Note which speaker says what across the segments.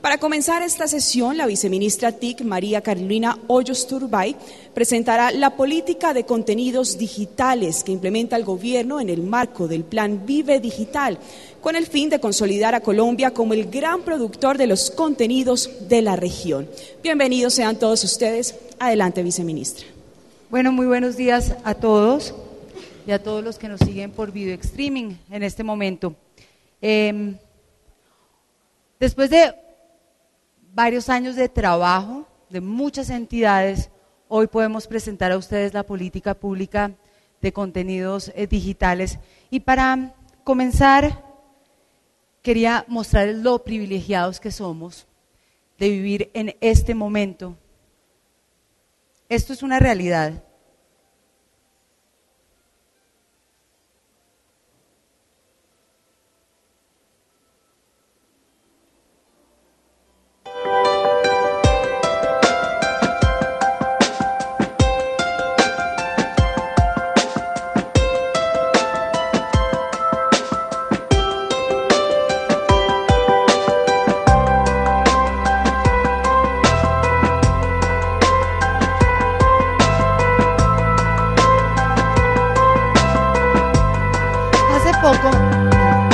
Speaker 1: Para comenzar esta sesión, la viceministra TIC, María Carolina Hoyos Turbay, presentará la política de contenidos digitales que implementa el gobierno en el marco del Plan Vive Digital, con el fin de consolidar a Colombia como el gran productor de los contenidos de la región. Bienvenidos sean todos ustedes. Adelante, viceministra.
Speaker 2: Bueno, muy buenos días a todos y a todos los que nos siguen por video streaming en este momento. Después de varios años de trabajo de muchas entidades, hoy podemos presentar a ustedes la política pública de contenidos digitales. Y para comenzar, quería mostrarles lo privilegiados que somos de vivir en este momento. Esto es una realidad.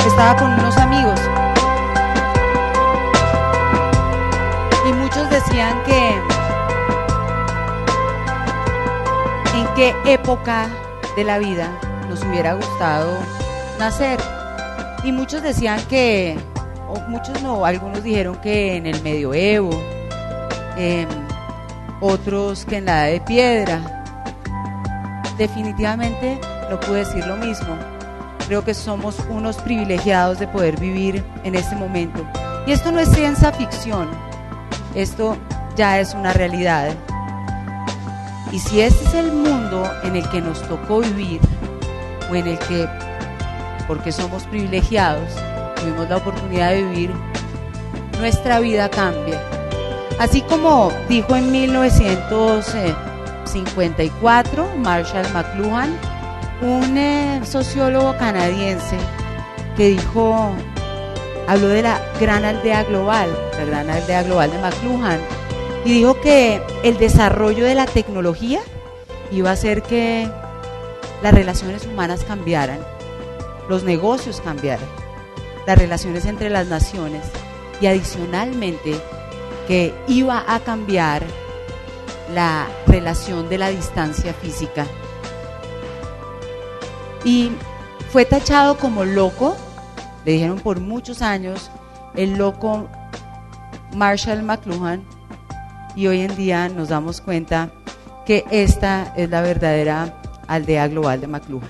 Speaker 2: Estaba con unos amigos y muchos decían que en qué época de la vida nos hubiera gustado nacer, y muchos decían que, o muchos no, algunos dijeron que en el medioevo, otros que en la edad de piedra. Definitivamente no pude decir lo mismo. Creo que somos unos privilegiados de poder vivir en este momento. Y esto no es ciencia ficción, esto ya es una realidad. Y si este es el mundo en el que nos tocó vivir, o en el que, porque somos privilegiados, tuvimos la oportunidad de vivir, nuestra vida cambia. Así como dijo en 1954 Marshall McLuhan, un sociólogo canadiense, que habló de la gran aldea global de McLuhan, y dijo que el desarrollo de la tecnología iba a hacer que las relaciones humanas cambiaran, los negocios cambiaran, las relaciones entre las naciones, y adicionalmente que iba a cambiar la relación de la distancia física. Y fue tachado como loco, le dijeron por muchos años el loco Marshall McLuhan, y hoy en día nos damos cuenta que esta es la verdadera aldea global de McLuhan.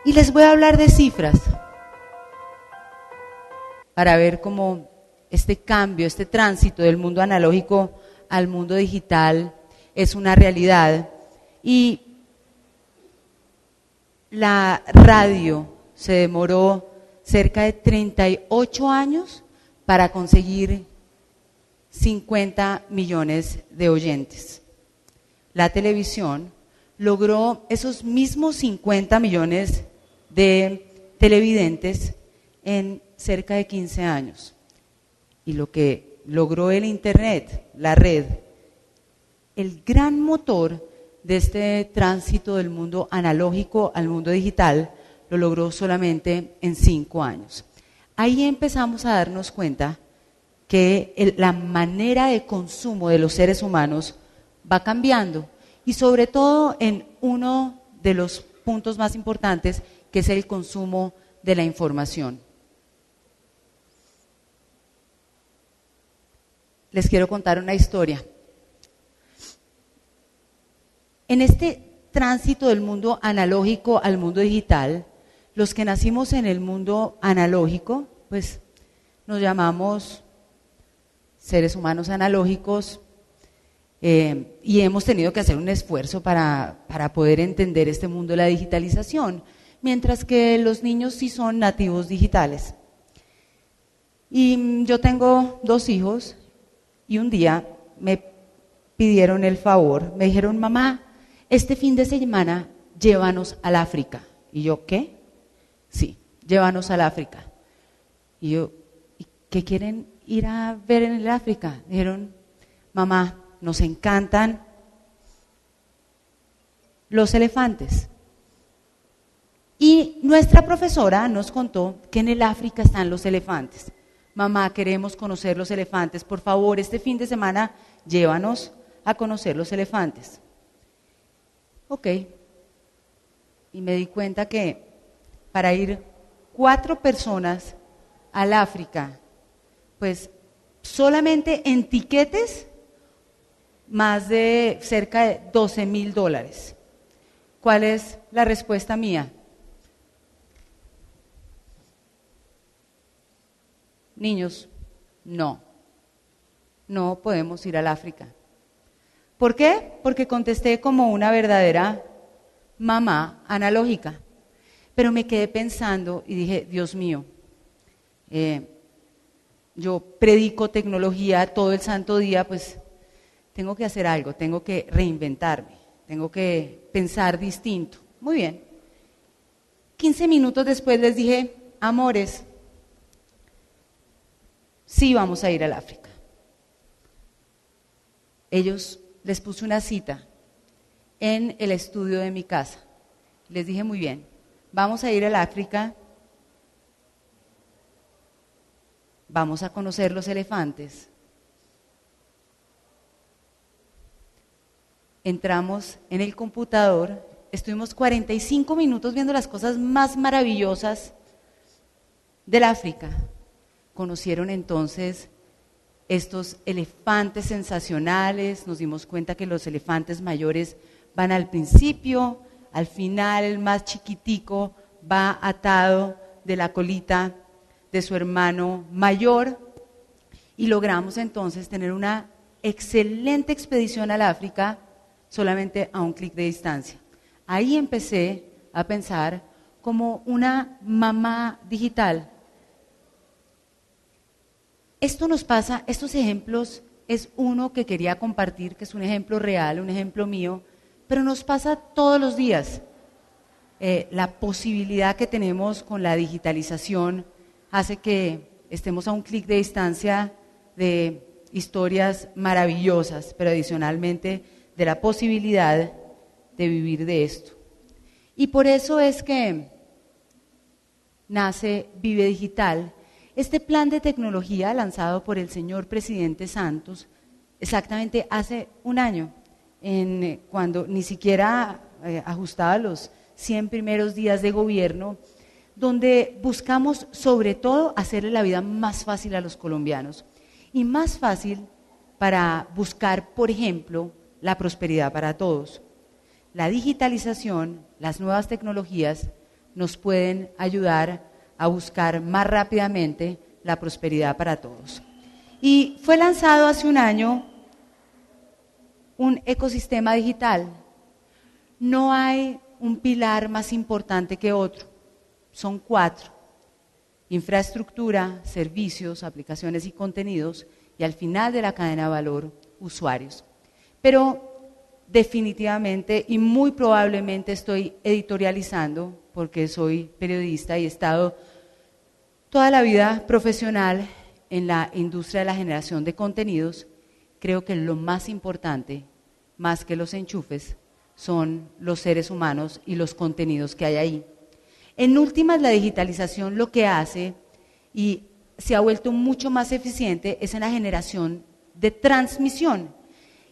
Speaker 2: Y les voy a hablar de cifras para ver cómo este cambio, este tránsito del mundo analógico al mundo digital es una realidad. Y la radio se demoró cerca de 38 años para conseguir 50 millones de oyentes. La televisión logró esos mismos 50 millones de televidentes en cerca de 15 años. Y lo que logró el Internet, la red, el gran motor de este tránsito del mundo analógico al mundo digital, lo logró solamente en 5 años. Ahí empezamos a darnos cuenta que la manera de consumo de los seres humanos va cambiando, y sobre todo en uno de los puntos más importantes, que es el consumo de la información. Les quiero contar una historia. En este tránsito del mundo analógico al mundo digital, los que nacimos en el mundo analógico, pues nos llamamos seres humanos analógicos, y hemos tenido que hacer un esfuerzo para poder entender este mundo de la digitalización, mientras que los niños sí son nativos digitales. Y yo tengo 2 hijos, y un día me pidieron el favor, me dijeron: mamá, este fin de semana llévanos al África. Y yo, ¿qué? Sí, llévanos al África. Y yo, ¿y qué quieren ir a ver en el África. Dijeron, mamá, nos encantan los elefantes. Y nuestra profesora nos contó que en el África están los elefantes. Mamá, queremos conocer los elefantes. Por favor, este fin de semana llévanos a conocer los elefantes. Ok. Y me di cuenta que para ir 4 personas al África, pues solamente en tiquetes, más de cerca de $12,000. ¿Cuál es la respuesta mía? Niños, no podemos ir al África. ¿Por qué? Porque contesté como una verdadera mamá analógica. Pero me quedé pensando y dije, Dios mío, yo predico tecnología todo el santo día, pues tengo que hacer algo, tengo que reinventarme, tengo que pensar distinto. Muy bien. 15 minutos después les dije, amores, sí vamos a ir al África. Ellos les puse una cita en el estudio de mi casa. Les dije, muy bien, vamos a ir al África, vamos a conocer los elefantes. Entramos en el computador, estuvimos 45 minutos viendo las cosas más maravillosas del África. Conocieron entonces estos elefantes sensacionales, nos dimos cuenta que los elefantes mayores van al principio, al final el más chiquitico va atado de la colita de su hermano mayor y logramos entonces tener una excelente expedición al África solamente a un clic de distancia. Ahí empecé a pensar como una mamá digital. Esto nos pasa, estos ejemplos es uno que quería compartir, que es un ejemplo real, un ejemplo mío, pero nos pasa todos los días. La posibilidad que tenemos con la digitalización hace que estemos a un clic de distancia de historias maravillosas, pero adicionalmente de la posibilidad de vivir de esto. Y por eso es que nace Vive Digital, este plan de tecnología lanzado por el señor presidente Santos exactamente hace un año, cuando ni siquiera ajustaba los 100 primeros días de gobierno, donde buscamos sobre todo hacerle la vida más fácil a los colombianos y más fácil para buscar, por ejemplo, la prosperidad para todos. La digitalización, las nuevas tecnologías nos pueden ayudar a buscar más rápidamente la prosperidad para todos. Y fue lanzado hace un año un ecosistema digital. No hay un pilar más importante que otro, son 4: infraestructura, servicios, aplicaciones y contenidos, y al final de la cadena de valor, usuarios. Pero definitivamente y muy probablemente estoy editorializando, porque soy periodista y he estado toda la vida profesional en la industria de la generación de contenidos. Creo que lo más importante, más que los enchufes, son los seres humanos y los contenidos que hay ahí. En últimas, la digitalización lo que hace, y se ha vuelto mucho más eficiente, es en la generación de transmisión.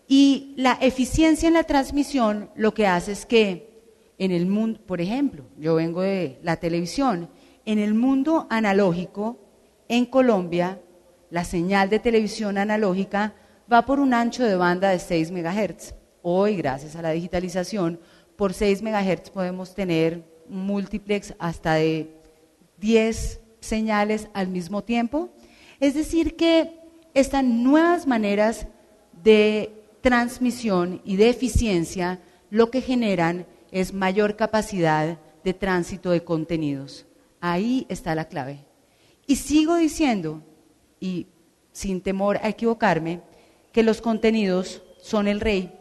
Speaker 2: Y la eficiencia en la transmisión lo que hace es que en el mundo, por ejemplo, yo vengo de la televisión, en el mundo analógico, en Colombia, la señal de televisión analógica va por un ancho de banda de 6 MHz. Hoy, gracias a la digitalización, por 6 MHz podemos tener un multiplex hasta de 10 señales al mismo tiempo. Es decir que estas nuevas maneras de transmisión y de eficiencia lo que generan es mayor capacidad de tránsito de contenidos. Ahí está la clave. Y sigo diciendo, y sin temor a equivocarme, que los contenidos son el rey.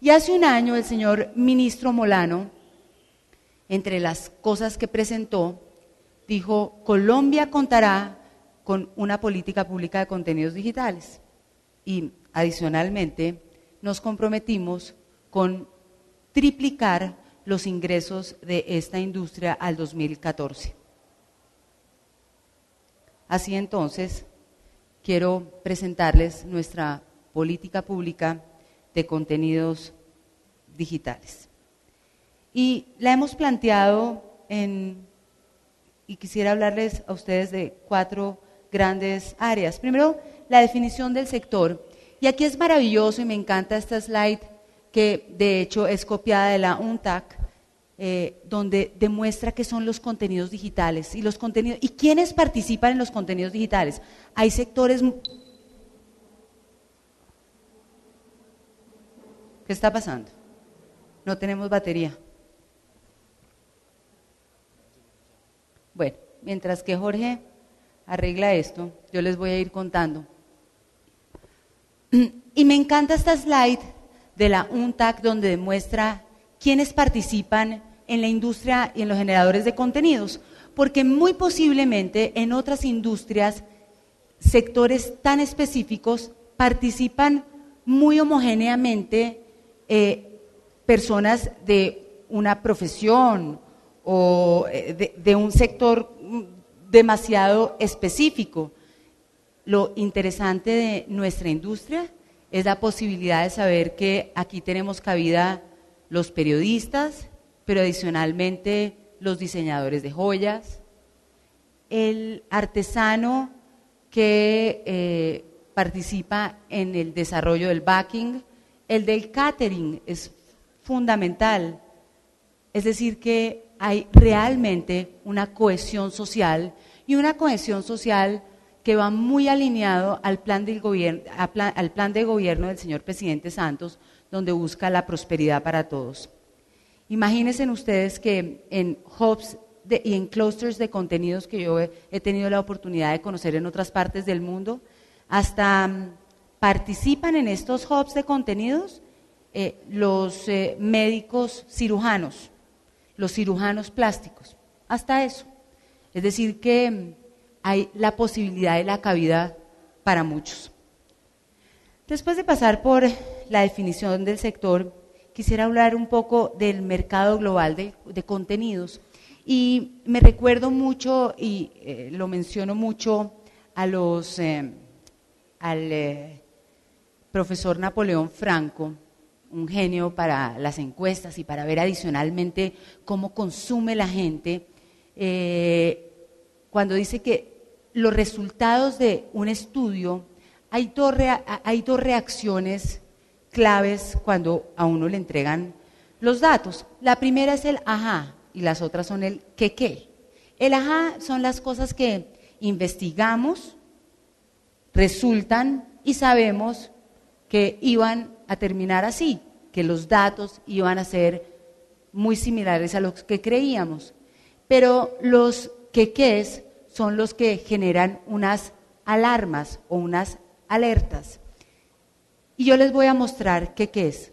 Speaker 2: Y hace un año el señor ministro Molano, entre las cosas que presentó, dijo: Colombia contará con una política pública de contenidos digitales. Y adicionalmente nos comprometimos con triplicar los ingresos de esta industria al 2014. Así entonces, quiero presentarles nuestra política pública de contenidos digitales. Y la hemos planteado y quisiera hablarles a ustedes de 4 grandes áreas. Primero, la definición del sector. Y aquí es maravilloso y me encanta esta slide que de hecho es copiada de la UNTAC, donde demuestra qué son los contenidos digitales y quiénes participan en los contenidos digitales. Hay sectores... ¿Qué está pasando? No tenemos batería. Bueno, mientras que Jorge arregla esto, yo les voy a ir contando. Y me encanta esta slide de la UNTAC donde demuestra quiénes participan en la industria y en los generadores de contenidos, porque muy posiblemente en otras industrias, sectores tan específicos, participan muy homogéneamente personas de una profesión o de un sector demasiado específico. Lo interesante de nuestra industria es la posibilidad de saber que aquí tenemos cabida los periodistas, pero adicionalmente los diseñadores de joyas, el artesano que participa en el desarrollo del backing, el del catering es fundamental. Es decir, que hay realmente una cohesión social y una cohesión social que va muy alineado al plan de gobierno del señor presidente Santos, donde busca la prosperidad para todos. Imagínense ustedes que en hubs y en clusters de contenidos que yo he tenido la oportunidad de conocer en otras partes del mundo, hasta participan en estos hubs de contenidos los médicos cirujanos, los cirujanos plásticos, hasta eso. Es decir, que hay la posibilidad de la cabida para muchos. Después de pasar por la definición del sector, quisiera hablar un poco del mercado global de contenidos. Y me recuerdo mucho, y lo menciono mucho, al profesor Napoleón Franco, un genio para las encuestas y para ver adicionalmente cómo consume la gente, cuando dice que los resultados de un estudio, hay dos reacciones claves cuando a uno le entregan los datos. La primera es el ajá y las otras son el qué. El ajá son las cosas que investigamos, resultan y sabemos que iban a terminar así, que los datos iban a ser muy similares a los que creíamos. Pero los qués son los que generan unas alarmas o unas alertas. Y yo les voy a mostrar qué es.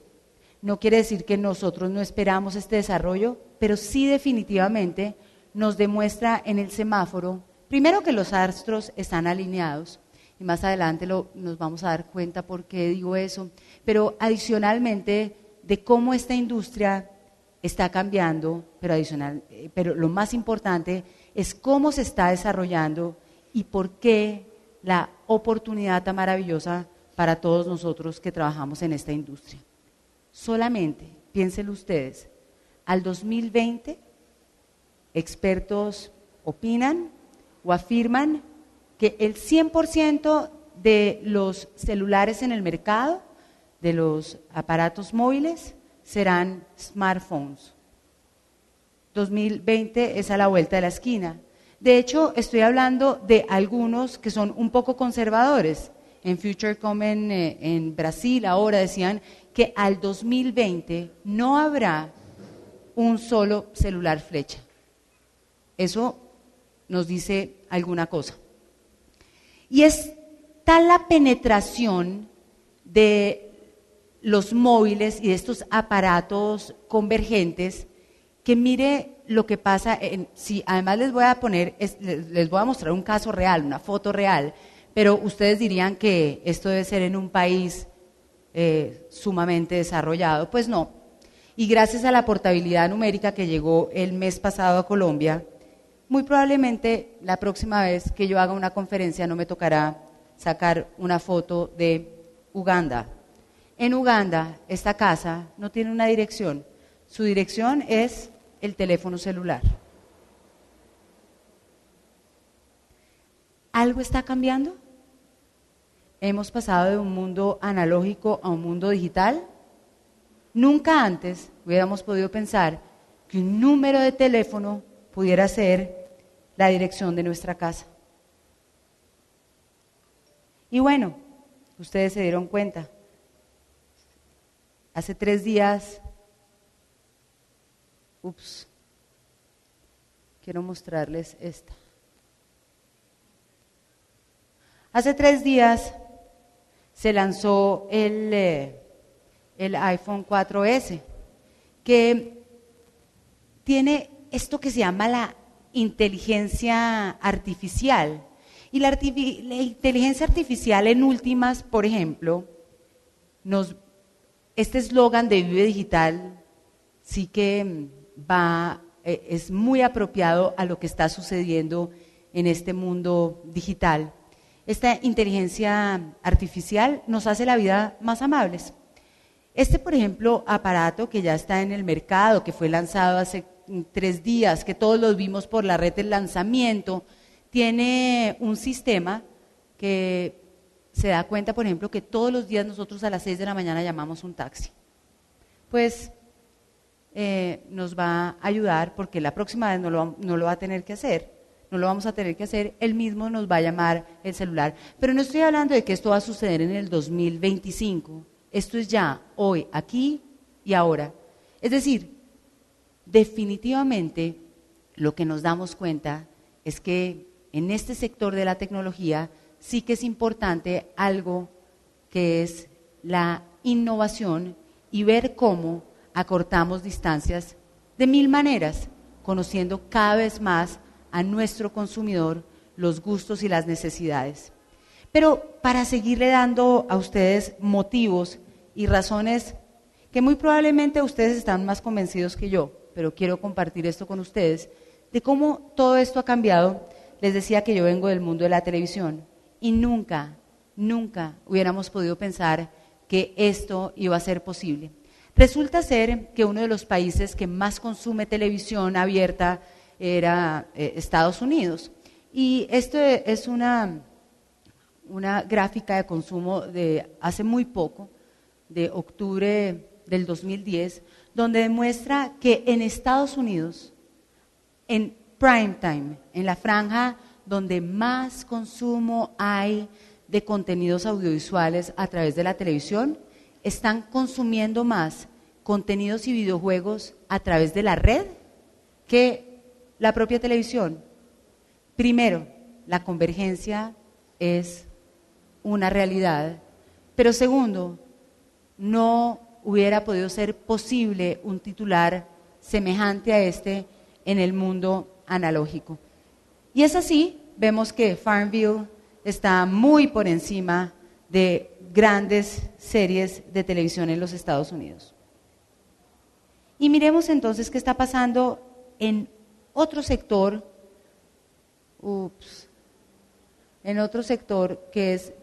Speaker 2: No quiere decir que nosotros no esperamos este desarrollo, pero sí definitivamente nos demuestra en el semáforo, primero que los astros están alineados, y más adelante nos vamos a dar cuenta por qué digo eso, pero adicionalmente de cómo esta industria está cambiando, pero lo más importante es cómo se está desarrollando y por qué la oportunidad tan maravillosa para todos nosotros que trabajamos en esta industria. Solamente, piénsenlo ustedes, al 2020, expertos opinan o afirman que el 100% de los celulares en el mercado, de los aparatos móviles, serán smartphones. 2020 es a la vuelta de la esquina. De hecho, estoy hablando de algunos que son un poco conservadores. En FutureCom en Brasil ahora decían que al 2020 no habrá un solo celular flecha. Eso nos dice alguna cosa. Y es tal la penetración de los móviles y de estos aparatos convergentes que mire lo que pasa, si además les voy a mostrar un caso real, una foto real, pero ustedes dirían que esto debe ser en un país sumamente desarrollado. Pues no. Y gracias a la portabilidad numérica que llegó el mes pasado a Colombia, muy probablemente la próxima vez que yo haga una conferencia no me tocará sacar una foto de Uganda. En Uganda, esta casa no tiene una dirección. Su dirección es el teléfono celular. ¿Algo está cambiando? ¿Hemos pasado de un mundo analógico a un mundo digital? Nunca antes hubiéramos podido pensar que un número de teléfono pudiera ser la dirección de nuestra casa. Y bueno, ustedes se dieron cuenta. Hace 3 días, quiero mostrarles esta. Hace 3 días se lanzó el iPhone 4S, que tiene esto que se llama la inteligencia artificial. Y la inteligencia artificial en últimas, por ejemplo, este eslogan de Vive Digital sí que es muy apropiado a lo que está sucediendo en este mundo digital. Esta inteligencia artificial nos hace la vida más amables. Por ejemplo, aparato que ya está en el mercado, que fue lanzado hace 3 días, que todos los vimos por la red del lanzamiento, tiene un sistema que se da cuenta, por ejemplo, que todos los días nosotros a las 6 de la mañana llamamos un taxi. Pues nos va a ayudar porque la próxima vez no lo va a tener que hacer. No lo vamos a tener que hacer, él mismo nos va a llamar el celular. Pero no estoy hablando de que esto va a suceder en el 2025. Esto es ya, hoy, aquí y ahora. Es decir, definitivamente lo que nos damos cuenta es que en este sector de la tecnología sí que es importante algo que es la innovación y ver cómo acortamos distancias de 1000 maneras, conociendo cada vez más a nuestro consumidor los gustos y las necesidades. Pero para seguirle dando a ustedes motivos y razones que muy probablemente ustedes están más convencidos que yo, pero quiero compartir esto con ustedes, de cómo todo esto ha cambiado. Les decía que yo vengo del mundo de la televisión y nunca hubiéramos podido pensar que esto iba a ser posible. Resulta ser que uno de los países que más consume televisión abierta era Estados Unidos. Y esto es una gráfica de consumo de hace muy poco, de octubre del 2010, donde demuestra que en Estados Unidos, en prime time, en la franja donde más consumo hay de contenidos audiovisuales a través de la televisión, están consumiendo más contenidos y videojuegos a través de la red que la propia televisión. Primero, la convergencia es una realidad, pero segundo, no hubiera podido ser posible un titular semejante a este en el mundo analógico. Y es así, vemos que Farmville está muy por encima de grandes series de televisión en los Estados Unidos. Y miremos entonces qué está pasando en otro sector, que es,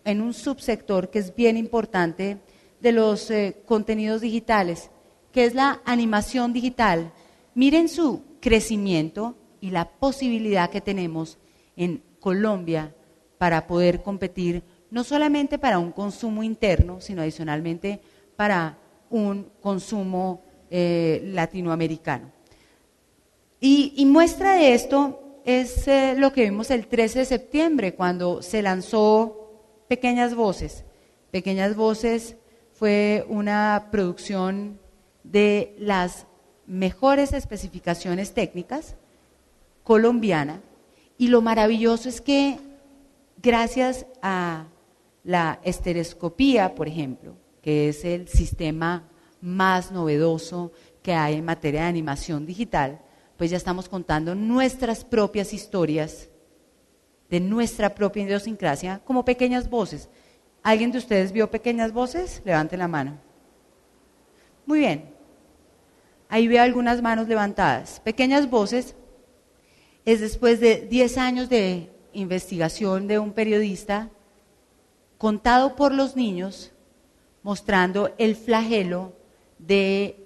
Speaker 2: en un subsector que es bien importante de los contenidos digitales, que es la animación digital. Miren su crecimiento y la posibilidad que tenemos en Colombia para poder competir, no solamente para un consumo interno, sino adicionalmente para un consumo latinoamericano. Y muestra de esto es lo que vimos el 13 de septiembre, cuando se lanzó Pequeñas Voces. Pequeñas Voces fue una producción de las mejores especificaciones técnicas colombiana, y lo maravilloso es que gracias a la estereoscopía, por ejemplo, que es el sistema más novedoso, que hay en materia de animación digital, pues ya estamos contando nuestras propias historias de nuestra propia idiosincrasia como pequeñas voces. ¿Alguien de ustedes vio Pequeñas Voces? Levante la mano. Muy bien. Ahí veo algunas manos levantadas. Pequeñas Voces es después de 10 años de investigación de un periodista contado por los niños, mostrando el flagelo de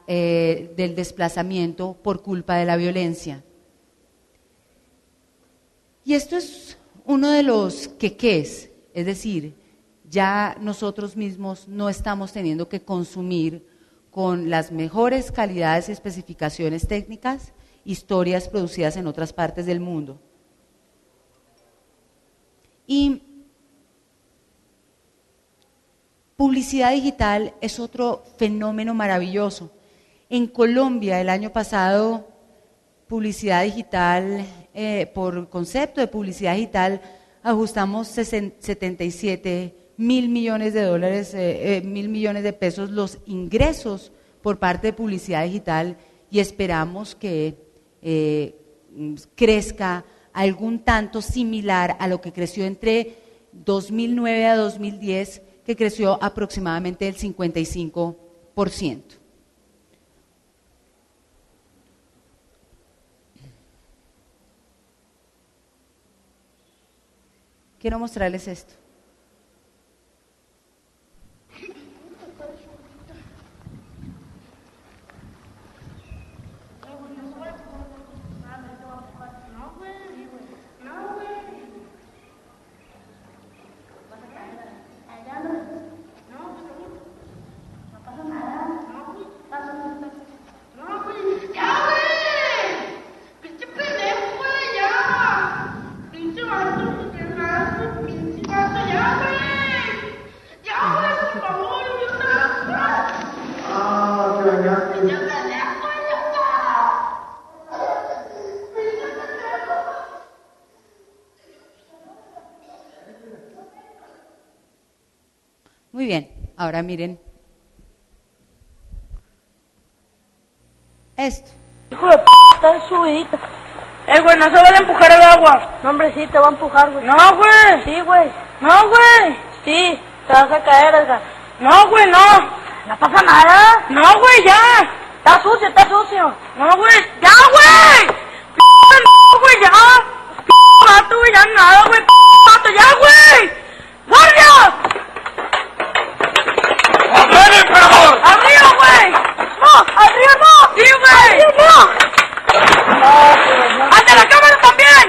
Speaker 2: del desplazamiento por culpa de la violencia. Y esto es uno de los quequés, es decir, ya nosotros mismos no estamos teniendo que consumir con las mejores calidades y especificaciones técnicas historias producidas en otras partes del mundo. Y publicidad digital es otro fenómeno maravilloso. En Colombia, el año pasado, publicidad digital, por concepto de publicidad digital, ajustamos 77.000 millones de dólares, 1.000 millones de pesos los ingresos por parte de publicidad digital y esperamos que crezca algún tanto similar a lo que creció entre 2009 a 2010, que creció aproximadamente el 55%. Quiero mostrarles esto. Muy bien, ahora miren esto.
Speaker 3: Hijo de p***, está subidita. Güey, no se vale empujar el agua. No, hombre, sí, te va a empujar, güey. No, güey. Sí, güey. No, güey. Sí, te vas a caer, Edgar. No, güey, no. No pasa nada. No, güey, ya. Está sucio, está sucio. No, güey. ¡Ya, güey! ¡P***, güey, ya! ¡P*** vato, güey, ya nada, güey! ¡P*** vato, ya, güey! ¡Guardia! ¡Arriba, emperador! ¡Arriba, güey! ¡No! ¡Arriba no! ¡Sí, güey! ¡Arriba no! ¡Al de la cámara también!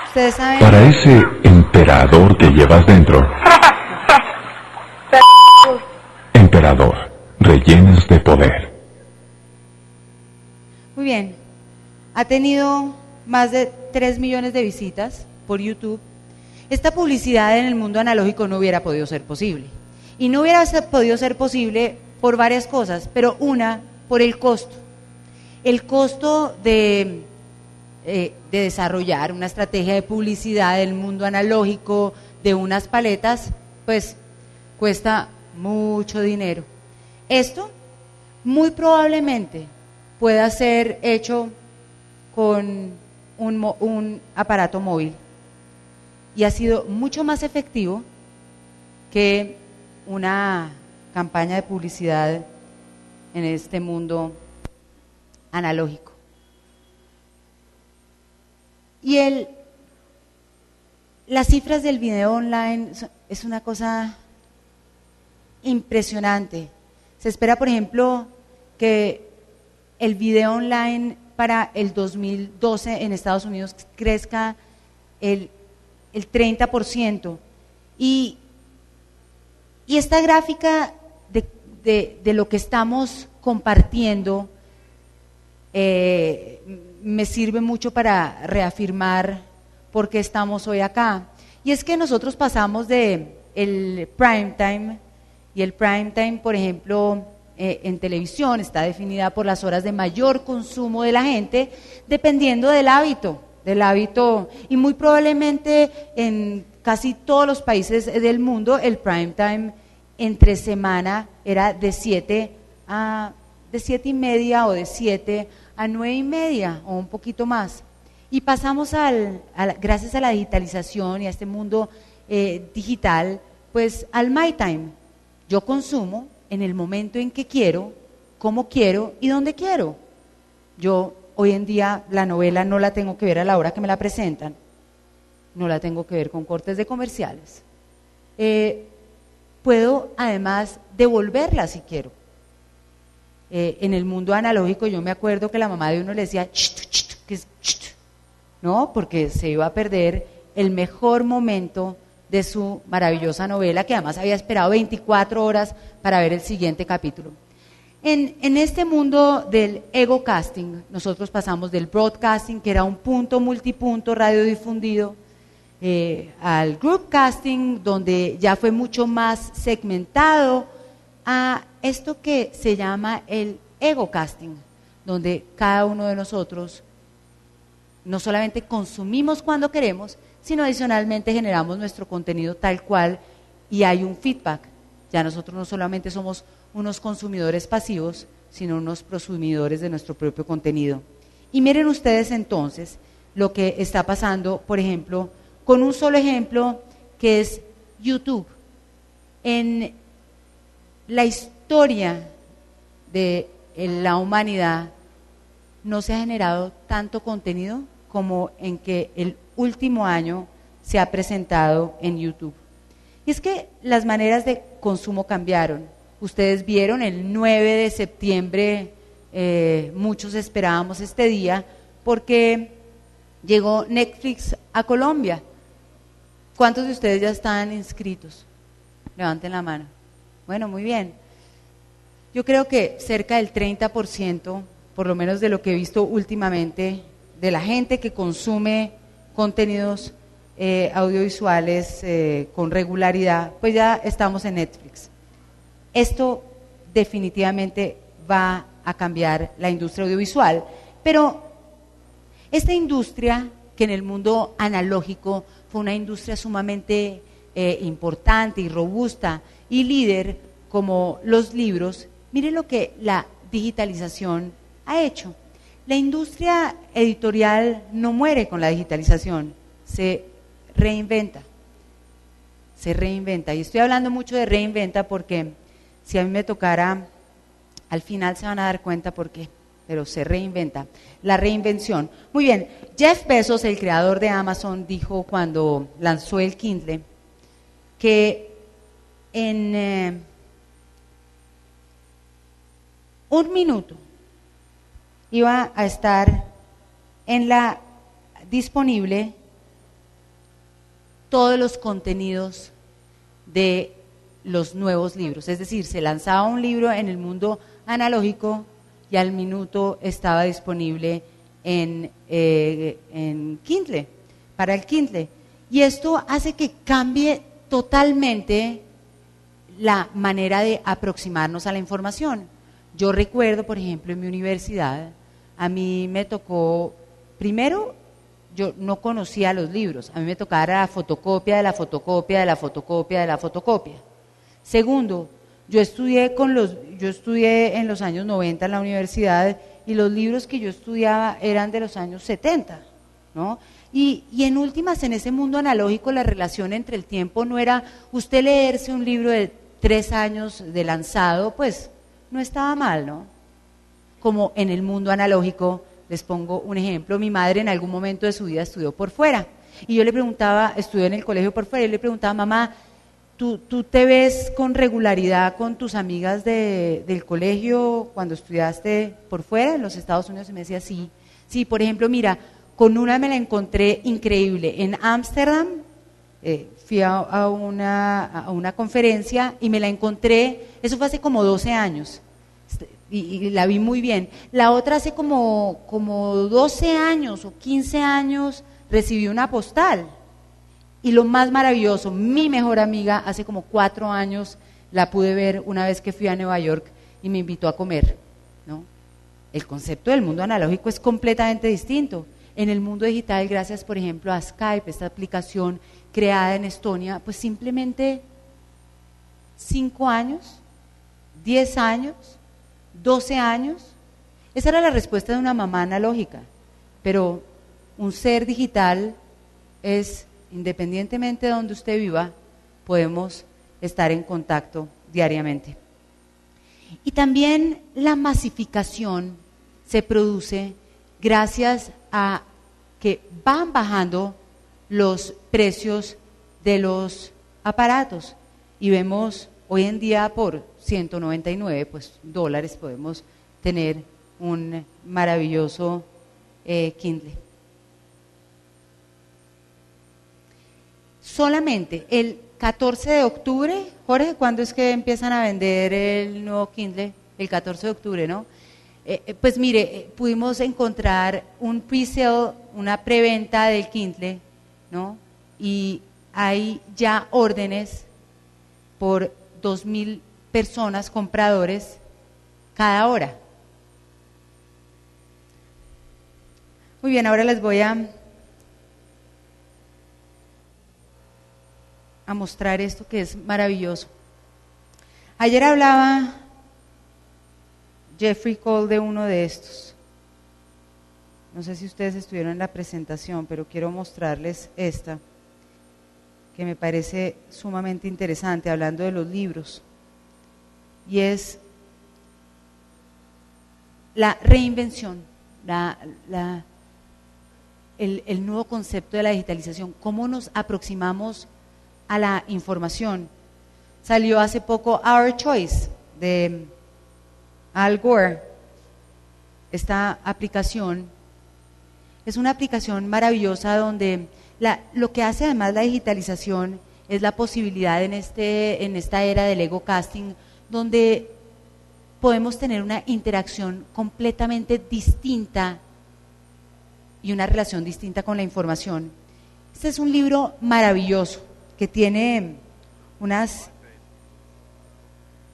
Speaker 2: Ustedes saben.
Speaker 4: Para ese emperador que llevas dentro. Emperador, rellenas de poder.
Speaker 2: Muy bien. Ha tenido más de 3 millones de visitas por YouTube. Esta publicidad en el mundo analógico no hubiera podido ser posible. Y no hubiera podido ser posible por varias cosas, pero una, por el costo. El costo de desarrollar una estrategia de publicidad del mundo analógico, de unas paletas, pues cuesta mucho dinero. Esto muy probablemente pueda ser hecho con un aparato móvil y ha sido mucho más efectivo que una campaña de publicidad en este mundo analógico. Y las cifras del video online es una cosa impresionante. Se espera, por ejemplo, que el video online para el 2012 en Estados Unidos crezca el 30%. Y esta gráfica de lo que estamos compartiendo me sirve mucho para reafirmar por qué estamos hoy acá. Y es que nosotros pasamos de el prime time, y el prime time, por ejemplo, en televisión está definida por las horas de mayor consumo de la gente, dependiendo del hábito, y muy probablemente en casi todos los países del mundo el prime time entre semana era de 7 y media o de 7 a 9 y media o un poquito más. Y pasamos gracias a la digitalización y a este mundo digital, pues al my time. Yo consumo en el momento en que quiero, cómo quiero y dónde quiero. Yo hoy en día la novela no la tengo que ver a la hora que me la presentan, no la tengo que ver con cortes de comerciales. Puedo además devolverla si quiero. En el mundo analógico yo me acuerdo que la mamá de uno le decía ¿no? Porque se iba a perder el mejor momento de su maravillosa novela, que además había esperado 24 horas para ver el siguiente capítulo. En este mundo del ego casting, nosotros pasamos del broadcasting, que era un punto multipunto radiodifundido, al group casting, donde ya fue mucho más segmentado, a esto que se llama el ego casting, donde cada uno de nosotros no solamente consumimos cuando queremos, sino adicionalmente generamos nuestro contenido tal cual y hay un feedback. Ya nosotros no solamente somos unos consumidores pasivos, sino unos prosumidores de nuestro propio contenido. Y miren ustedes entonces lo que está pasando, por ejemplo, con un solo ejemplo que es YouTube. En la historia de la humanidad no se ha generado tanto contenido como en que el último año se ha presentado en YouTube. Y es que las maneras de consumo cambiaron. Ustedes vieron el 9 de septiembre, muchos esperábamos este día, porque llegó Netflix a Colombia. ¿Cuántos de ustedes ya están inscritos? Levanten la mano. Bueno, muy bien. Yo creo que cerca del 30%, por lo menos de lo que he visto últimamente, de la gente que consume contenidos audiovisuales con regularidad, pues ya estamos en Netflix. Esto definitivamente va a cambiar la industria audiovisual, pero esta industria, que en el mundo analógico fue una industria sumamente importante y robusta y líder como los libros, miren lo que la digitalización ha hecho. La industria editorial no muere con la digitalización, se reinventa. Y estoy hablando mucho de reinventa porque si a mí me tocara, al final se van a dar cuenta por qué, pero se reinventa. La reinvención. Muy bien, Jeff Bezos, el creador de Amazon, dijo cuando lanzó el Kindle que en un minuto iba a estar disponible todos los contenidos de los nuevos libros. Es decir, se lanzaba un libro en el mundo analógico y al minuto estaba disponible en Kindle, para el Kindle. Y esto hace que cambie totalmente la manera de aproximarnos a la información. Yo recuerdo, por ejemplo, en mi universidad, a mí me tocó, primero, yo no conocía los libros, a mí me tocaba la fotocopia de la fotocopia de la fotocopia de la fotocopia. Segundo, yo estudié en los años 90 en la universidad y los libros que yo estudiaba eran de los años 70, ¿no? Y en últimas, en ese mundo analógico, la relación entre el tiempo no era usted leerse un libro de 3 años de lanzado, pues no estaba mal, ¿no? Como en el mundo analógico, les pongo un ejemplo, mi madre en algún momento de su vida estudió por fuera, y yo le preguntaba, estudió en el colegio por fuera, y yo le preguntaba, mamá, ¿tú te ves con regularidad con tus amigas del colegio cuando estudiaste por fuera en los Estados Unidos? Y me decía, sí, por ejemplo, mira, con una me la encontré increíble, en Ámsterdam, fui a una conferencia y me la encontré, eso fue hace como 12 años, y la vi muy bien. La otra hace como 12 años o 15 años recibí una postal. Y lo más maravilloso, mi mejor amiga, hace como 4 años la pude ver una vez que fui a Nueva York y me invitó a comer, ¿no? El concepto del mundo analógico es completamente distinto. En el mundo digital, gracias por ejemplo a Skype, esta aplicación creada en Estonia, pues simplemente 5 años, 10 años, 12 años. Esa era la respuesta de una mamá analógica, pero un ser digital es, independientemente de donde usted viva, podemos estar en contacto diariamente. Y también la masificación se produce gracias a que van bajando los precios de los aparatos y vemos hoy en día por 199 dólares podemos tener un maravilloso Kindle. Solamente el 14 de octubre, Jorge, ¿cuándo es que empiezan a vender el nuevo Kindle? El 14 de octubre, ¿no? Pues mire, pudimos encontrar un pre-sale, una preventa del Kindle, ¿no? Y hay ya órdenes por 2,000 personas, compradores, cada hora. Muy bien, ahora les voy a mostrar esto que es maravilloso. Ayer hablaba Jeffrey Cole de uno de estos. No sé si ustedes estuvieron en la presentación, pero quiero mostrarles esta, que me parece sumamente interesante, hablando de los libros. Y es la reinvención, el nuevo concepto de la digitalización, cómo nos aproximamos a la información. Salió hace poco Our Choice de Al Gore. Esta aplicación es una aplicación maravillosa donde lo que hace además la digitalización es la posibilidad en esta era del ego casting, donde podemos tener una interacción completamente distinta y una relación distinta con la información. Este es un libro maravilloso que tiene unas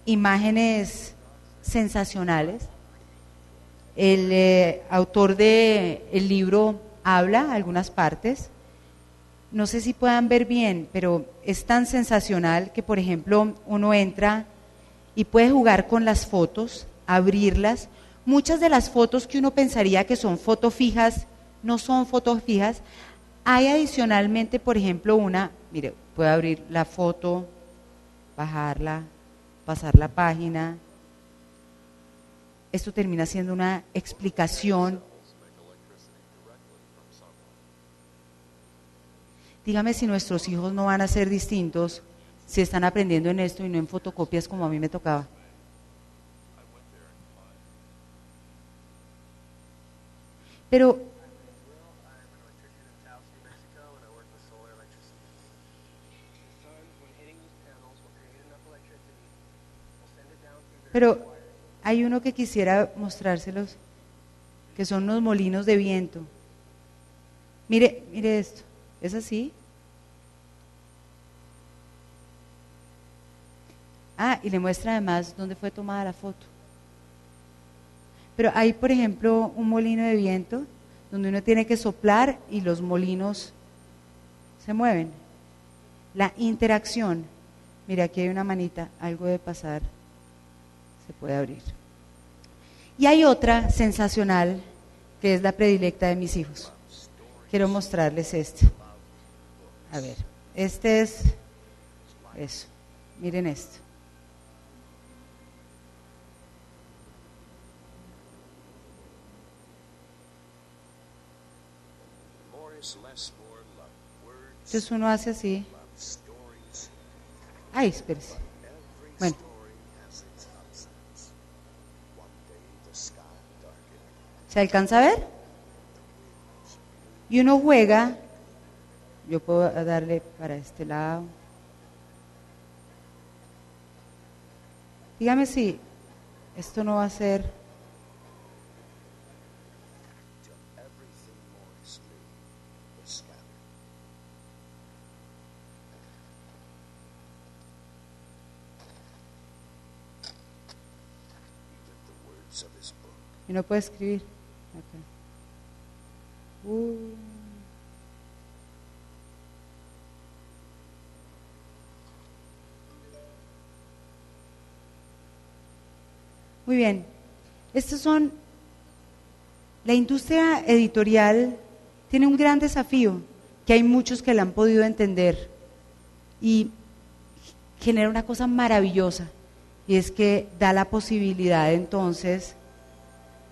Speaker 2: imágenes sensacionales. El autor del libro habla algunas partes. No sé si puedan ver bien, pero es tan sensacional que, por ejemplo, uno entra y puede jugar con las fotos, abrirlas. Muchas de las fotos que uno pensaría que son fotos fijas, no son fotos fijas. Hay adicionalmente, por ejemplo, mire, puede abrir la foto, bajarla, pasar la página. Esto termina siendo una explicación. Dígame si nuestros hijos no van a ser distintos si están aprendiendo en esto y no en fotocopias como a mí me tocaba. Pero hay uno que quisiera mostrárselos, que son unos molinos de viento. Mire esto, ¿es así? Y le muestra además dónde fue tomada la foto. Pero hay, por ejemplo, un molino de viento donde uno tiene que soplar y los molinos se mueven. La interacción. Mire, aquí hay una manita, algo de pasar, se puede abrir. Y hay otra sensacional que es la predilecta de mis hijos. Quiero mostrarles esto. A ver, este es eso. Miren esto. Entonces uno hace así. Ay, espérese. Bueno. ¿Se alcanza a ver? Y uno juega. Yo puedo darle para este lado. Dígame si esto no va a ser. Y no puede escribir. Okay. Muy bien. La industria editorial tiene un gran desafío, que hay muchos que la han podido entender y genera una cosa maravillosa, y es que da la posibilidad entonces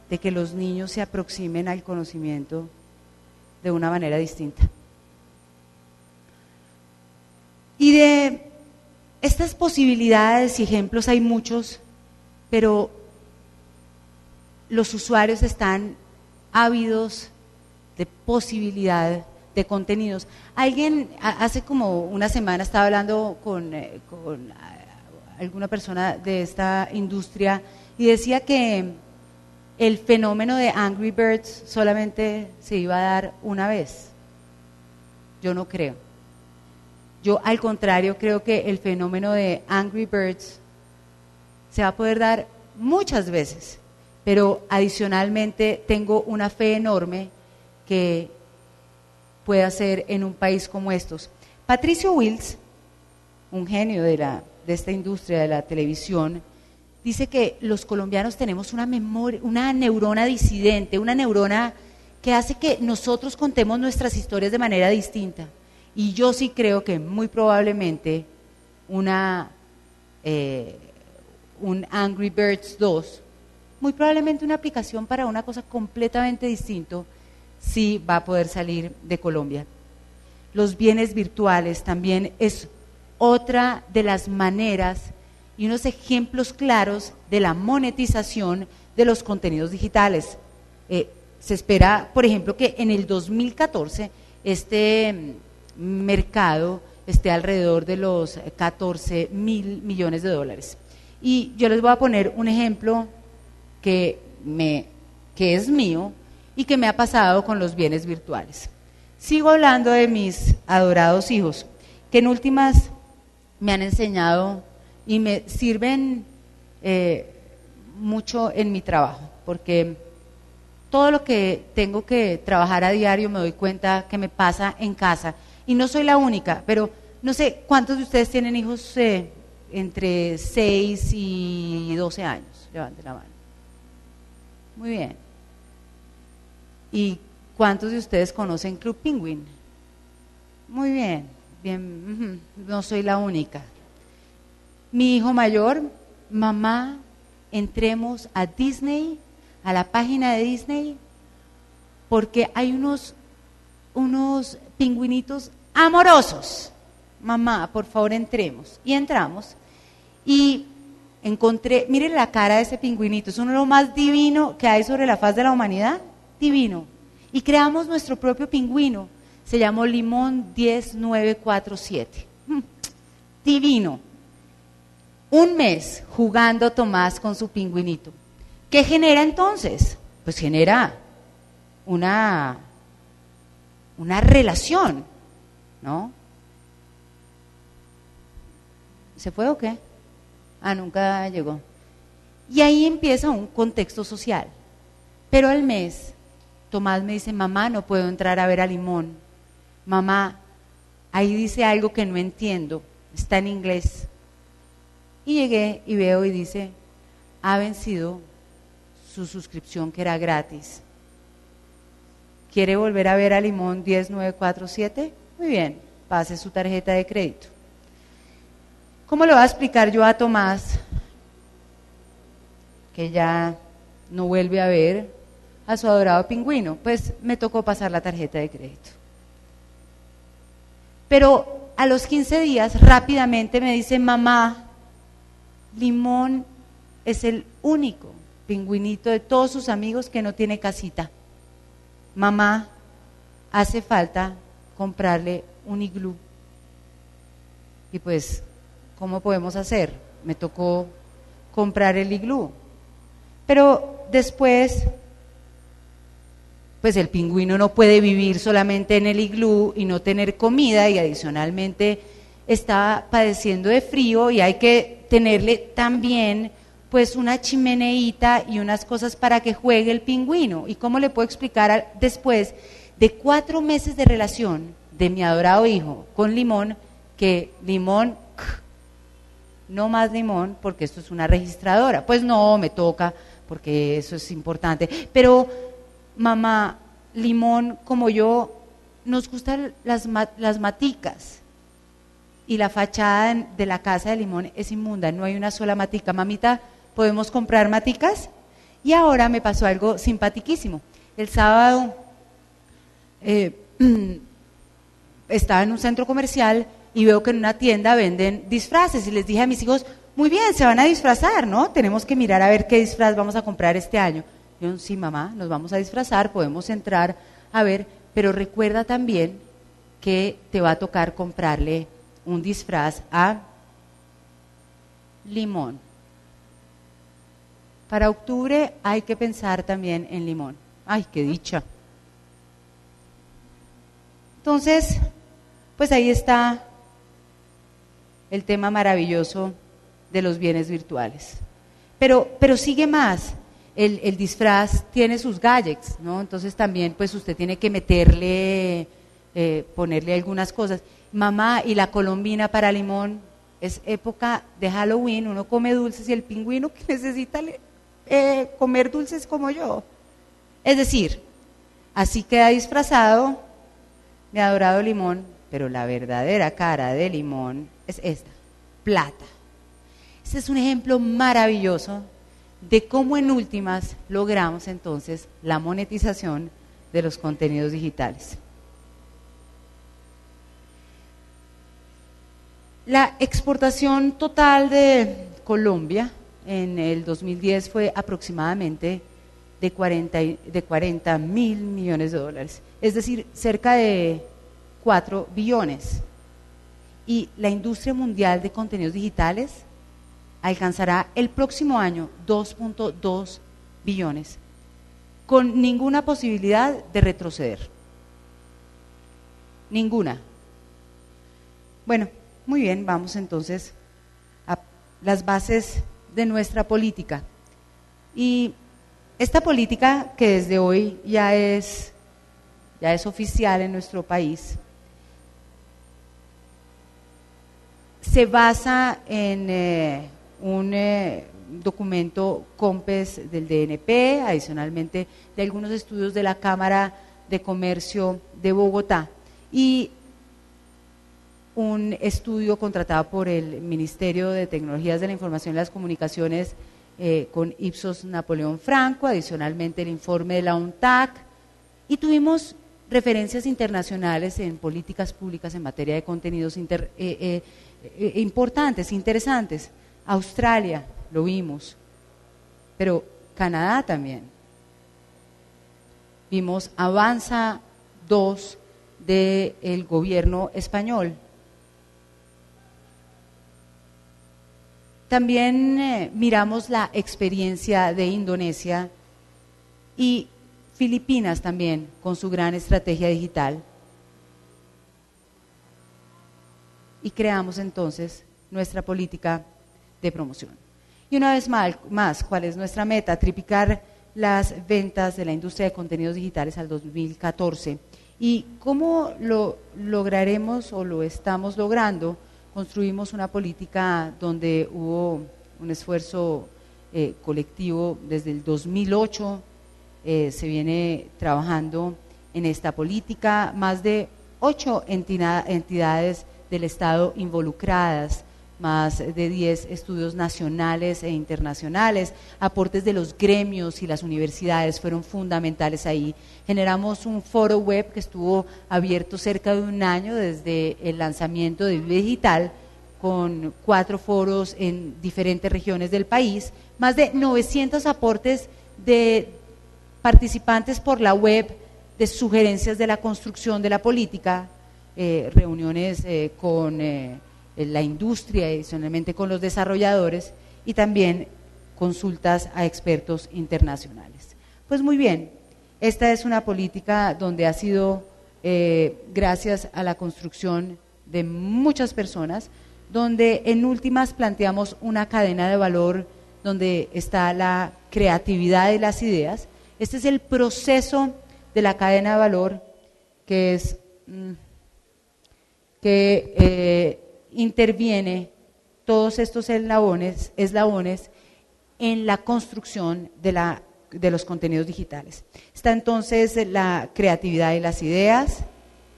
Speaker 2: de que los niños se aproximen al conocimiento de una manera distinta. Y de estas posibilidades y ejemplos hay muchos, pero los usuarios están ávidos de posibilidad de contenidos. Alguien hace como una semana estaba hablando con alguna persona de esta industria y decía que el fenómeno de Angry Birds solamente se iba a dar una vez. Yo no creo. Yo al contrario creo que el fenómeno de Angry Birds se va a poder dar muchas veces, pero adicionalmente tengo una fe enorme que pueda ser en un país como estos. Patricio Wills, un genio de esta industria de la televisión, dice que los colombianos tenemos una memoria, una neurona disidente, una neurona que hace que nosotros contemos nuestras historias de manera distinta. Y yo sí creo que muy probablemente un Angry Birds 2, muy probablemente una aplicación para una cosa completamente distinta, sí va a poder salir de Colombia. Los bienes virtuales también es otra de las maneras y unos ejemplos claros de la monetización de los contenidos digitales. Se espera, por ejemplo, que en el 2014 este mercado esté alrededor de los 14.000 millones de dólares. Y yo les voy a poner un ejemplo que es mío y que me ha pasado con los bienes virtuales. Sigo hablando de mis adorados hijos, que en últimas me han enseñado y me sirven mucho en mi trabajo, porque todo lo que tengo que trabajar a diario me doy cuenta que me pasa en casa, y no soy la única, pero no sé cuántos de ustedes tienen hijos entre 6 y 12 años, levanten la mano. Muy bien. ¿Y cuántos de ustedes conocen Club Penguin? Muy bien, bien, no soy la única. Mi hijo mayor, mamá, entremos a Disney, a la página de Disney, porque hay unos pingüinitos amorosos. Mamá, por favor, entremos. Y entramos y encontré, miren la cara de ese pingüinito, es uno de lo más divino que hay sobre la faz de la humanidad, divino. Y creamos nuestro propio pingüino, se llamó Limón 10947. Divino. Un mes jugando Tomás con su pingüinito. ¿Qué genera entonces? Pues genera una relación, ¿no? ¿Se fue o qué? Nunca llegó. Y ahí empieza un contexto social. Pero al mes, Tomás me dice, mamá, no puedo entrar a ver a Limón. Mamá, ahí dice algo que no entiendo, está en inglés. Y llegué y veo y dice, ha vencido su suscripción que era gratis. ¿Quiere volver a ver a Limón 10947? Muy bien, pase su tarjeta de crédito. ¿Cómo le voy a explicar yo a Tomás que ya no vuelve a ver a su adorado pingüino? Pues me tocó pasar la tarjeta de crédito. Pero a los 15 días rápidamente me dice, mamá, Limón es el único pingüinito de todos sus amigos que no tiene casita. Mamá, hace falta comprarle un iglú. Y pues, ¿cómo podemos hacer? Me tocó comprar el iglú. Pero después, pues el pingüino no puede vivir solamente en el iglú y no tener comida, y adicionalmente está padeciendo de frío y hay que tenerle también pues una chimeneita y unas cosas para que juegue el pingüino. ¿Y cómo le puedo explicar después de 4 meses de relación de mi adorado hijo con Limón, que Limón, no más Limón, porque esto es una registradora. Pues no, me toca, porque eso es importante. Pero mamá, Limón, como yo, nos gustan las maticas. Y la fachada de la casa de Limón es inmunda, no hay una sola matica. Mamita, ¿podemos comprar maticas? Y ahora me pasó algo simpatiquísimo. El sábado estaba en un centro comercial y veo que en una tienda venden disfraces y les dije a mis hijos, muy bien, se van a disfrazar, ¿no? Tenemos que mirar a ver qué disfraz vamos a comprar este año. Yo, sí, mamá, nos vamos a disfrazar, podemos entrar a ver, pero recuerda también que te va a tocar comprarle un disfraz a Limón. Para octubre hay que pensar también en Limón. ¡Ay, qué dicha! Entonces, pues ahí está el tema maravilloso de los bienes virtuales. Pero sigue más. El disfraz tiene sus gadgets, ¿no? Entonces también pues usted tiene que meterle, ponerle algunas cosas. Mamá, y la colombina para Limón, es época de Halloween, uno come dulces y el pingüino que necesita comer dulces como yo. Es decir, así queda disfrazado mi adorado Limón, pero la verdadera cara de Limón es esta, plata. Este es un ejemplo maravilloso de cómo en últimas logramos entonces la monetización de los contenidos digitales. La exportación total de Colombia en el 2010 fue aproximadamente de 40 mil millones de dólares, es decir, cerca de 4 billones. Y la industria mundial de contenidos digitales alcanzará el próximo año 2.2 billones, con ninguna posibilidad de retroceder. Ninguna. Bueno, muy bien, vamos entonces a las bases de nuestra política. Y esta política, que desde hoy ya es oficial en nuestro país, se basa en un documento COMPES del DNP, adicionalmente de algunos estudios de la Cámara de Comercio de Bogotá y un estudio contratado por el Ministerio de Tecnologías de la Información y las Comunicaciones con Ipsos Napoleón Franco, adicionalmente el informe de la UNTAC, y tuvimos referencias internacionales en políticas públicas en materia de contenidos importantes, interesantes. Australia, lo vimos, pero Canadá también. Vimos Avanza 2 del gobierno español. También miramos la experiencia de Indonesia y Filipinas también, con su gran estrategia digital. Y creamos entonces nuestra política de promoción. Y una vez más, ¿cuál es nuestra meta? Triplicar las ventas de la industria de contenidos digitales al 2014. ¿Y cómo lo lograremos o lo estamos logrando? Construimos una política donde hubo un esfuerzo colectivo desde el 2008, se viene trabajando en esta política, más de 8 entidades del Estado involucradas, más de 10 estudios nacionales e internacionales, aportes de los gremios y las universidades fueron fundamentales ahí. Generamos un foro web que estuvo abierto cerca de un año desde el lanzamiento de Vive Digital, con 4 foros en diferentes regiones del país, más de 900 aportes de participantes por la web, de sugerencias de la construcción de la política, reuniones con la industria, adicionalmente con los desarrolladores y también consultas a expertos internacionales. Pues muy bien, esta es una política donde ha sido gracias a la construcción de muchas personas, donde en últimas planteamos una cadena de valor donde está la creatividad y las ideas. Este es el proceso de la cadena de valor que es que interviene todos estos eslabones en la construcción de los contenidos digitales. Está entonces la creatividad y las ideas,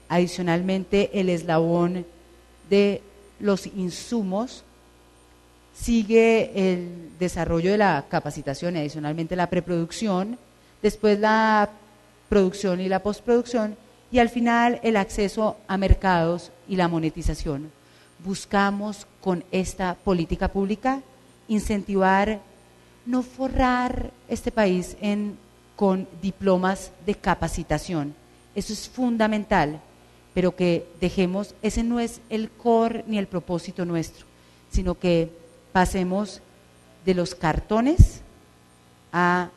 Speaker 2: adicionalmente el eslabón de los insumos, sigue el desarrollo de la capacitación y adicionalmente la preproducción, después la producción y la postproducción y al final el acceso a mercados y la monetización. Buscamos con esta política pública incentivar, no forrar este país con diplomas de capacitación. Eso es fundamental, pero que dejemos, ese no es el core ni el propósito nuestro, sino que pasemos de los cartones a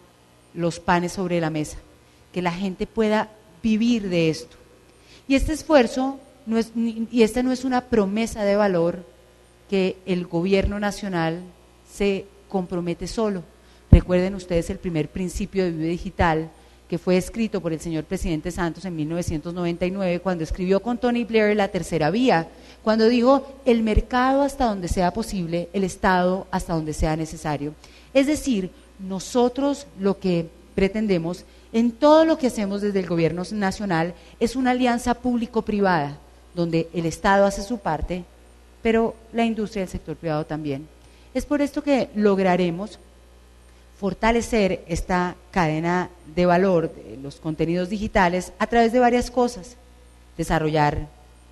Speaker 2: los panes sobre la mesa, que la gente pueda vivir de esto. Y este esfuerzo, esta no es una promesa de valor que el gobierno nacional se compromete solo. Recuerden ustedes el primer principio de Vive Digital, que fue escrito por el señor presidente Santos en 1999, cuando escribió con Tony Blair la tercera vía, cuando dijo el mercado hasta donde sea posible, el Estado hasta donde sea necesario. Es decir, nosotros lo que pretendemos en todo lo que hacemos desde el gobierno nacional es una alianza público-privada, donde el Estado hace su parte, pero la industria y el sector privado también. Es por esto que lograremos fortalecer esta cadena de valor de los contenidos digitales a través de varias cosas. Desarrollar,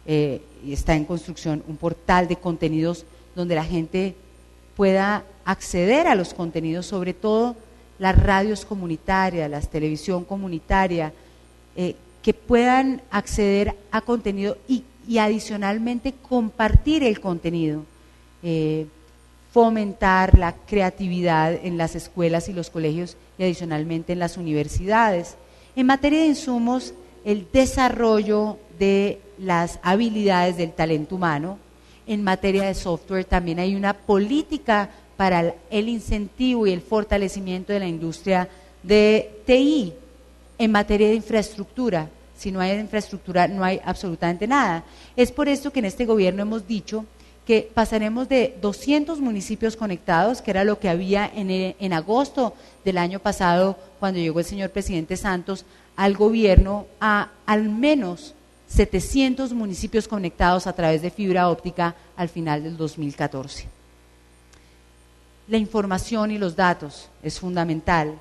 Speaker 2: y está en construcción, un portal de contenidos donde la gente pueda acceder a los contenidos, sobre todo las radios comunitarias, la televisión comunitaria, que puedan acceder a contenido y adicionalmente compartir el contenido. Fomentar la creatividad en las escuelas y los colegios y adicionalmente en las universidades. En materia de insumos, el desarrollo de las habilidades del talento humano. En materia de software también hay una política para el incentivo y el fortalecimiento de la industria de TI. En materia de infraestructura, si no hay infraestructura no hay absolutamente nada. Es por esto que en este gobierno hemos dicho que pasaremos de 200 municipios conectados, que era lo que había en agosto del año pasado, cuando llegó el señor presidente Santos al gobierno, a al menos 700 municipios conectados a través de fibra óptica al final del 2014. La información y los datos es fundamental.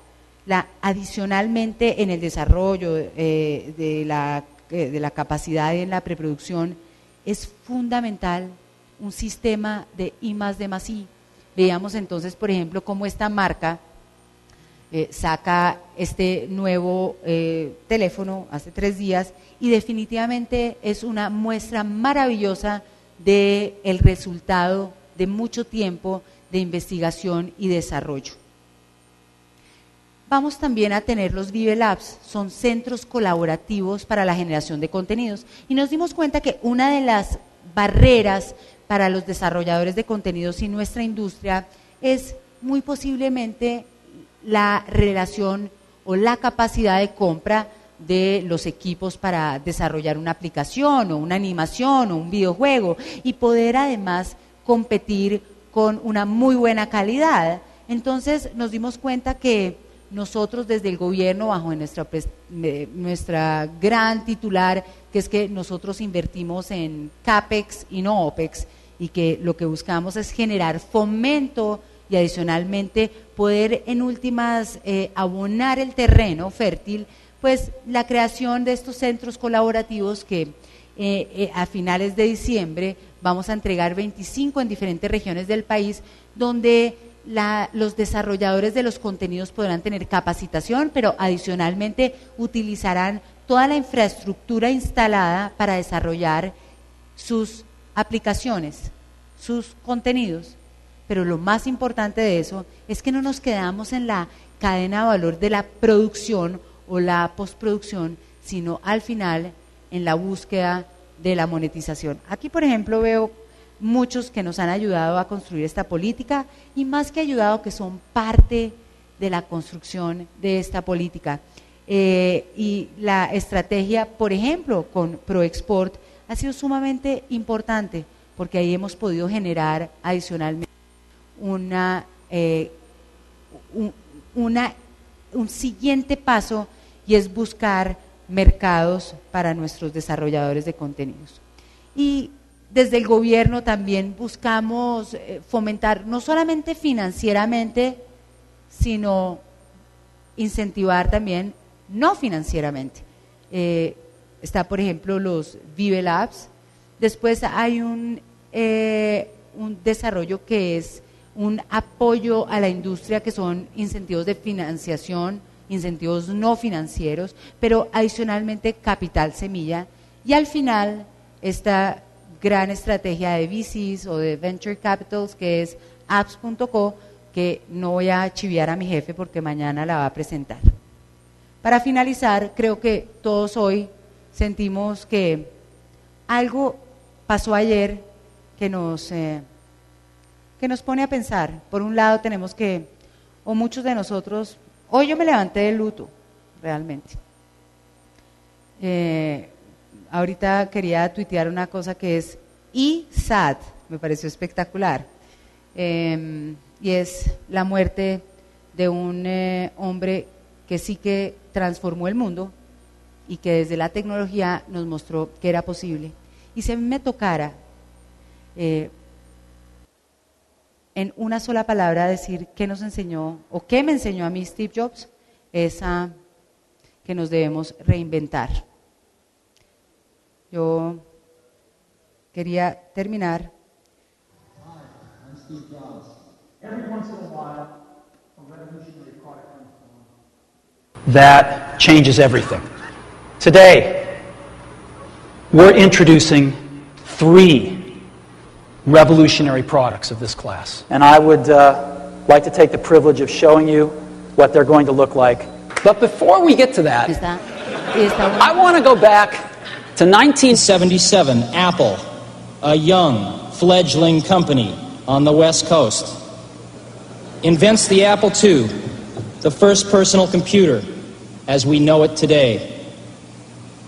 Speaker 2: Adicionalmente, en el desarrollo de la capacidad y en la preproducción, es fundamental un sistema de I+D+I. Veíamos entonces, por ejemplo, cómo esta marca saca este nuevo teléfono hace 3 días y definitivamente es una muestra maravillosa del resultado de mucho tiempo de investigación y desarrollo. Vamos también a tener los Vive Labs, son centros colaborativos para la generación de contenidos y nos dimos cuenta que una de las barreras para los desarrolladores de contenidos y nuestra industria es muy posiblemente la relación o la capacidad de compra de los equipos para desarrollar una aplicación o una animación o un videojuego y poder además competir con una muy buena calidad. Entonces nos dimos cuenta que nosotros desde el gobierno, bajo nuestra gran titular, que es que nosotros invertimos en CAPEX y no OPEX, y que lo que buscamos es generar fomento y adicionalmente poder en últimas abonar el terreno fértil, pues la creación de estos centros colaborativos que a finales de diciembre vamos a entregar 25 en diferentes regiones del país, donde los desarrolladores de los contenidos podrán tener capacitación, pero adicionalmente utilizarán toda la infraestructura instalada para desarrollar sus aplicaciones, sus contenidos. Pero lo más importante de eso es que no nos quedamos en la cadena de valor de la producción o la postproducción, sino al final en la búsqueda de la monetización. Aquí, por ejemplo, veo muchos que nos han ayudado a construir esta política y más que ayudado, que son parte de la construcción de esta política. Y la estrategia, por ejemplo, con ProExport ha sido sumamente importante porque ahí hemos podido generar adicionalmente un siguiente paso, y es buscar mercados para nuestros desarrolladores de contenidos. Y desde el gobierno también buscamos fomentar, no solamente financieramente, sino incentivar también no financieramente. Está, por ejemplo, los Vive Labs. Después hay un desarrollo que es un apoyo a la industria, que son incentivos de financiación, incentivos no financieros, pero adicionalmente capital semilla. Y al final, esta gran estrategia de VCs o de Venture Capitals, que es apps.co, que no voy a chiviar a mi jefe porque mañana la va a presentar. Para finalizar, creo que todos hoy sentimos que algo pasó ayer que nos pone a pensar. Por un lado tenemos que, o muchos de nosotros, hoy yo me levanté de luto, realmente. Ahorita quería tuitear una cosa que es sad, me pareció espectacular, y es la muerte de un hombre que sí que transformó el mundo y que desde la tecnología nos mostró que era posible. Y si a mí me tocara en una sola palabra decir qué nos enseñó o qué me enseñó a mí Steve Jobs, es que nos debemos reinventar. Yo quería terminar.
Speaker 5: I'm Steve Jobs. Every once in a while, a revolutionary product comes along that changes everything. Today, we're introducing 3 revolutionary products of this class. And I would like to take the privilege of showing you what they're going to look like. But before we get to that, I want to go back to 1977.
Speaker 6: Apple, a young, fledgling company on the West Coast, invents the Apple II, the first personal computer as we know it today.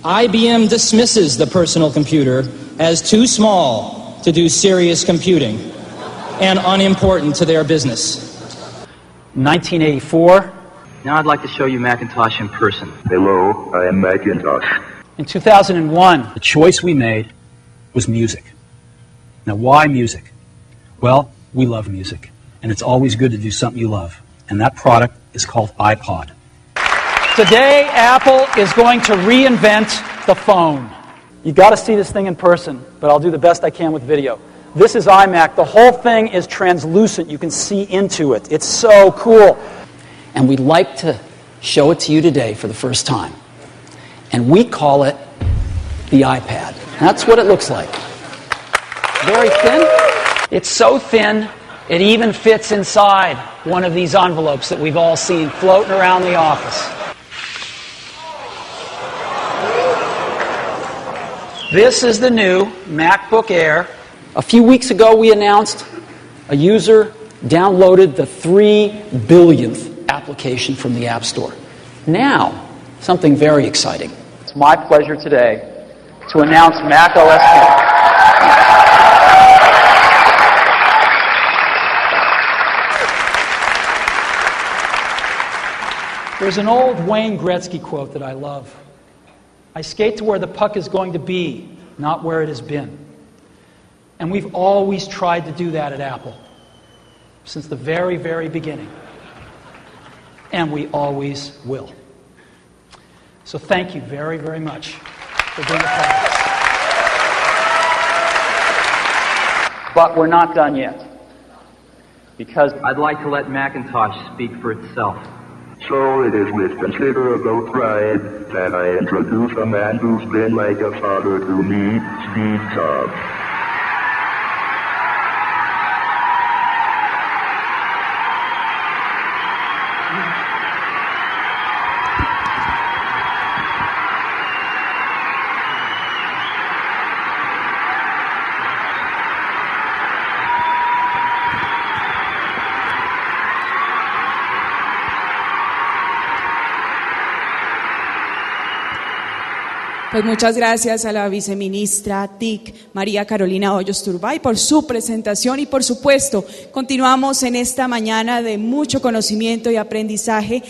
Speaker 6: IBM dismisses the personal computer as too small to do serious computing and unimportant to their business.
Speaker 5: 1984.
Speaker 7: Now I'd like to show you Macintosh in person.
Speaker 8: Hello, I am Macintosh.
Speaker 5: In 2001, the choice we made was music. Now, why music? Well, we love music, and it's always good to do something you love. And that product is called iPod. Today, Apple is going to reinvent the phone. You got to see this thing in person, but I'll do the best I can with video. This is iMac. The whole thing is translucent. You can see into it. It's so cool.
Speaker 9: And we'd like to show it to you today for the first time. And we call it the iPad. That's what it looks like. Very thin. It's so thin, it even fits inside one of these envelopes that we've all seen floating around the office. This is the new MacBook Air. A few weeks ago, we announced a user downloaded the 3 billionth application from the App Store. Now, something very exciting. It's my pleasure today to announce Mac OS X. There's an old Wayne Gretzky quote that I love. I skate to where the puck is going to be, not where it has been. And we've always tried to do that at Apple, since the very, very beginning. And we always will. So thank you very, very much for being a part of this. But we're not done yet, because
Speaker 7: I'd like to let Macintosh speak for itself.
Speaker 8: So it is with considerable pride that I introduce a man who's been like a father to me, Steve Jobs.
Speaker 1: Pues muchas gracias a la viceministra TIC, María Carolina Hoyos Turbay, por su presentación y por supuesto, continuamos en esta mañana de mucho conocimiento y aprendizaje.